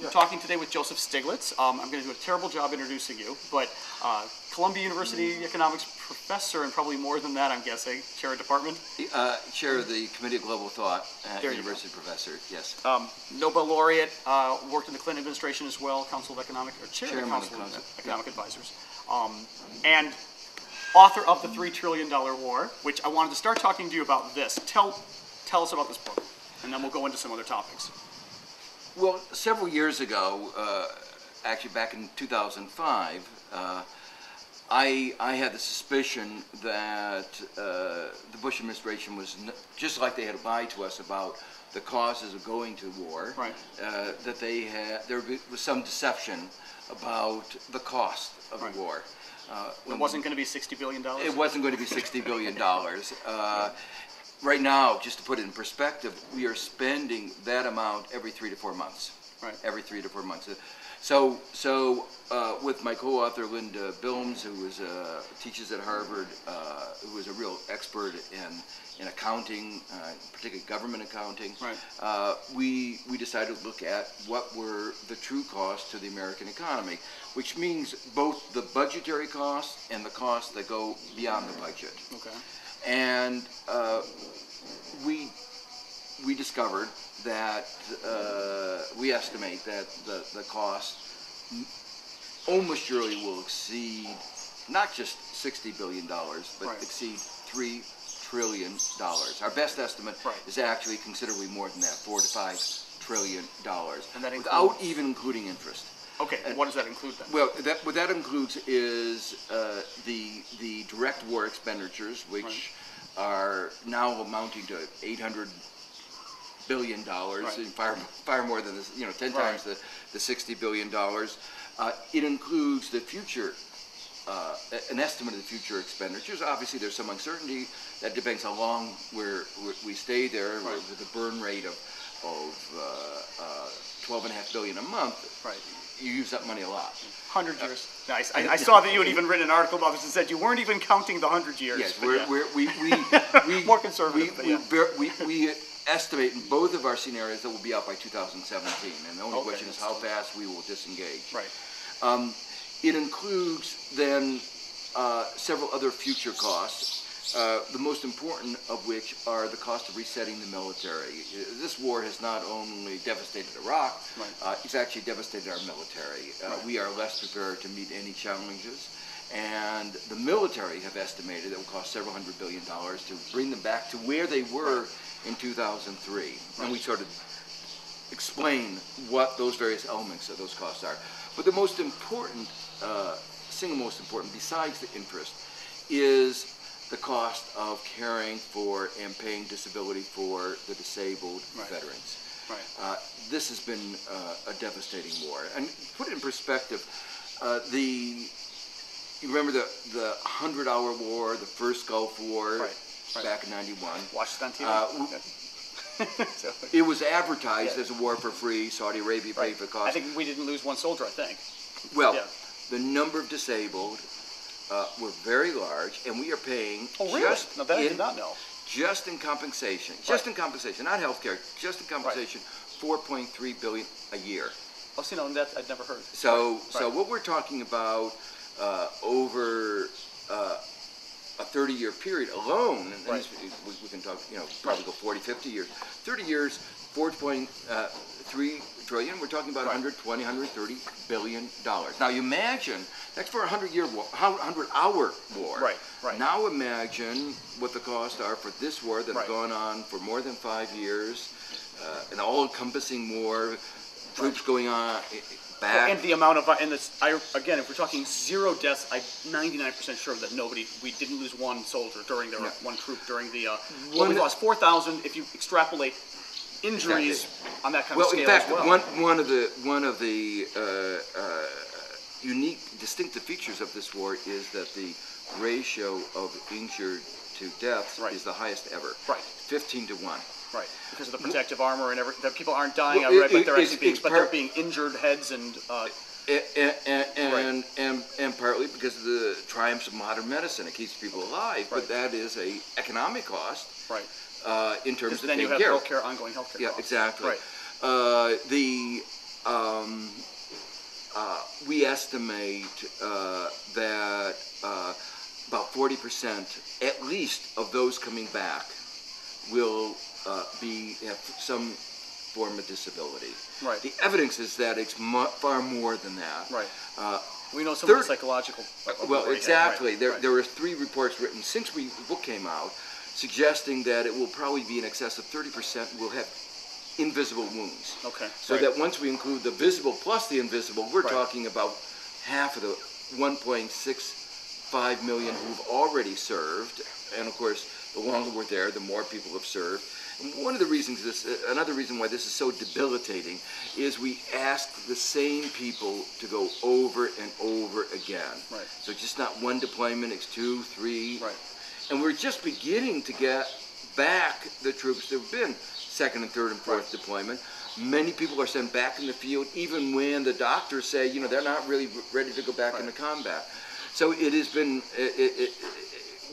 We're talking today with Joseph Stiglitz. I'm going to do a terrible job introducing you, but Columbia University economics professor, and probably more than that, I'm guessing, chair of department? Chair of the Committee of Global Thought, university professor, yes. Nobel laureate, worked in the Clinton administration as well, Council of Economic, or chair of the Council of Economic Advisors, and author of The $3 Trillion War, which I wanted to start talking to you about this. Tell us about this book, and then we'll go into some other topics. Well, several years ago, actually back in 2005, I had the suspicion that the Bush administration was, just like they had lied to us about the causes of going to war, right. That there was some deception about the cost of the war. It wasn't going to be $60 billion? It wasn't going to be $60 billion. Right now, just to put it in perspective, we are spending that amount every 3 to 4 months. Right. Every 3 to 4 months. So with my co-author Linda Bilms, who teaches at Harvard, who is a real expert in accounting, particularly government accounting, right. We decided to look at what were the true costs to the American economy, which means both the budgetary costs and the costs that go beyond the budget. Okay. And we discovered that we estimate that the cost almost surely will exceed not just $60 billion, but right. exceed $3 trillion. Our best estimate right. is actually considerably more than that, $4 to $5 trillion, and that without even including interest. Okay, and what does that include then? Well, what that includes is the direct war expenditures, which right. are now amounting to $800 billion, right. far more than this, 10 right. times the $60 billion. It includes the future, an estimate of the future expenditures. Obviously, there's some uncertainty. That depends how long we stay there, right. with a burn rate of $12.5 billion a month. Right. You use that money a lot. 100 years. Nice. I saw that you had even written an article about this and said you weren't even counting the 100 years. Yes, we more conservative. We estimate in both of our scenarios that we'll be out by 2017, and the only question is how fast we will disengage. Right. It includes then several other future costs. The most important of which are the cost of resetting the military. This war has not only devastated Iraq, right. It's actually devastated our military. Right. We are less prepared to meet any challenges, and the military have estimated it will cost several $100 billion to bring them back to where they were in 2003. Right. And we sort of explain what those various elements of those costs are. But the most important, single most important, besides the interest, is the cost of caring for and paying disability for the disabled right. veterans. Right. This has been a devastating war. And put it in perspective, you remember the 100-hour war, the first Gulf War, right. Right. back in '91. Watched it on TV. It was advertised as a war for free. Saudi Arabia paid for the cost. I think we didn't lose one soldier, I think. Well, yeah. The number of disabled were very large, and we are paying just no, that I did not know. Just in compensation, in compensation, not health care, just in compensation, right. $4.3 billion a year. Oh, see, no, that I'd never heard. So, right. so what we're talking about over a 30-year period alone, and right. we can talk, probably go 40, 50 years. 30 years, 4.3 trillion. We're talking about right. $120, $130 billion. Now, you imagine that's for a 100-year war, 100-hour war. Right. Right. Now, imagine what the costs are for this war that right. has gone on for more than 5 years, an all-encompassing war, troops right. going on. Back. And the amount of, and this, again, if we're talking 0 deaths, I'm 99% sure that we didn't lose one soldier during the, one troop during the, we lost 4,000 if you extrapolate injuries exactly. on that kind of scale. Well, in fact, as well. one of the unique, distinctive features of this war is that the ratio of injured to deaths right. is the highest ever. Right. 15 to 1. Right, because of the protective armor and everything. People aren't dying outright, but they're actually they're being injured heads and. And partly because of the triumphs of modern medicine, it keeps people alive. Right. But that is a economic cost. Right. In terms of then taking you have care. healthcare, ongoing healthcare. Yeah, costs. exactly. Right. estimate that about 40%, at least, of those coming back will have some form of disability. Right. The evidence is that it's far more than that. Right. We know some of the psychological. Well, exactly. Right. There were 3 reports written since the book came out, suggesting that it will probably be in excess of 30% will have invisible wounds. Okay. So that once we include the visible plus the invisible, we're talking about half of the 1.65 million who've already served. And of course, the longer we're there, the more people have served. And one of the reasons another reason why this is so debilitating is we ask the same people to go over and over again. Right. So just not one deployment, it's 2, 3. Right. And we're just beginning to get back the troops that have been second and third and fourth deployment. Many people are sent back in the field, even when the doctors say, you know, they're not really ready to go back into combat. So it has been,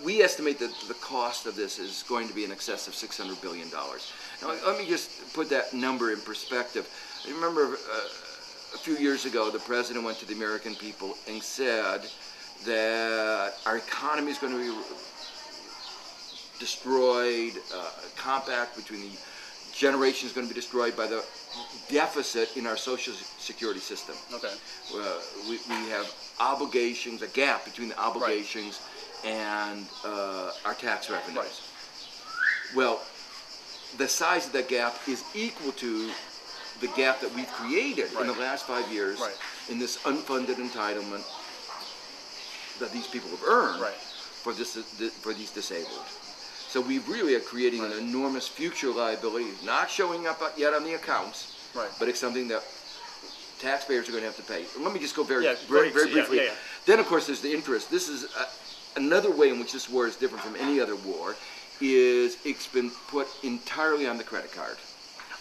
we estimate that the cost of this is going to be in excess of $600 billion. Now, let me just put that number in perspective. I remember a few years ago, the president went to the American people and said that our economy is going to be destroyed, compact between the generation is going to be destroyed by the deficit in our social security system. Okay. We have obligations, a gap between the obligations and our tax revenues. Right. Well, the size of that gap is equal to the gap that we've created in the last 5 years in this unfunded entitlement that these people have earned for these disabled. So we really are creating an enormous future liability, not showing up yet on the accounts, but it's something that taxpayers are going to have to pay. Let me just go very briefly. Then, of course, there's the interest. This is another way in which this war is different from any other war, is it's been put entirely on the credit card.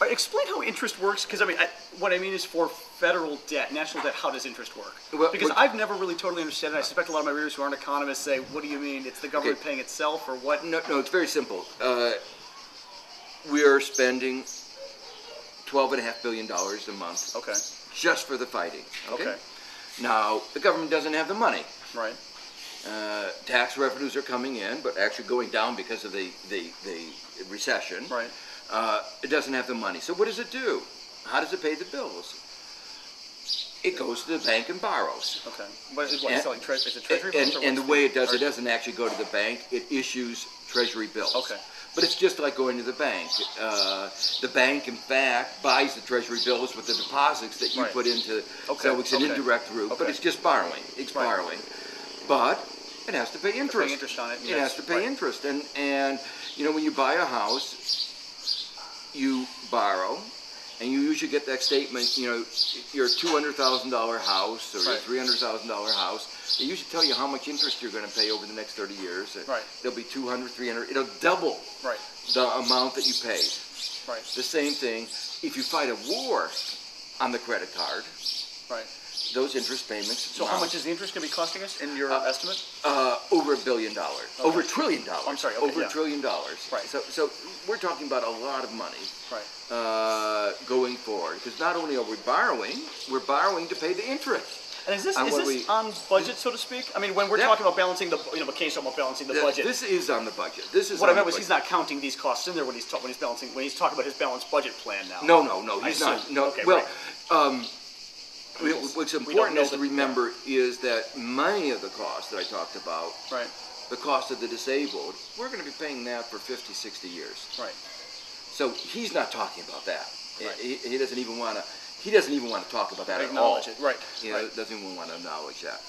Explain how interest works, because I mean, what I mean is for federal debt, national debt, how does interest work? Well, because I've never really totally understood it. I suspect a lot of my readers who aren't economists say, what do you mean? It's the government paying itself, or what? No, it's very simple. We are spending $12.5 billion a month just for the fighting. Okay. Now, the government doesn't have the money. Right. Tax revenues are coming in, but actually going down because of the recession. Right. It doesn't have the money. So what does it do? How does it pay the bills? It goes to the bank and borrows. Okay. What is it selling? Is it treasury bills? And the way it does, it doesn't actually go to the bank. It issues treasury bills. Okay. But it's just like going to the bank. The bank, in fact, buys the treasury bills with the deposits that you put into. So it's an indirect route, but it's just borrowing. It's borrowing. But it has to pay interest. Interest on it. It has to pay interest. And you know, when you buy a house, you borrow, and you usually get that statement, you know, your $200,000 house or your $300,000 house, they usually tell you how much interest you're going to pay over the next 30 years. There'll be 200, 300, it'll double the amount that you paid. The same thing, if you fight a war on the credit card, those interest payments. So how much is the interest going to be costing us in your estimate? Over $1 billion. Over $1 trillion. I'm sorry. Over $1 trillion. So we're talking about a lot of money going forward. Because not only are we borrowing, we're borrowing to pay the interest. And is this on budget, so to speak? I mean, when we're talking about balancing the, you know, McCain's talking about balancing the budget. This is on the budget. This is what I meant was he's not counting these costs in there when he's talking about his balanced budget plan now. No, he's not. No. What's important is to remember is that many of the costs that I talked about, the cost of the disabled, we're going to be paying that for 50, 60 years. So he's not talking about that. He doesn't even want to. He doesn't even want to talk about that at all. Acknowledge it. He doesn't even want to acknowledge that.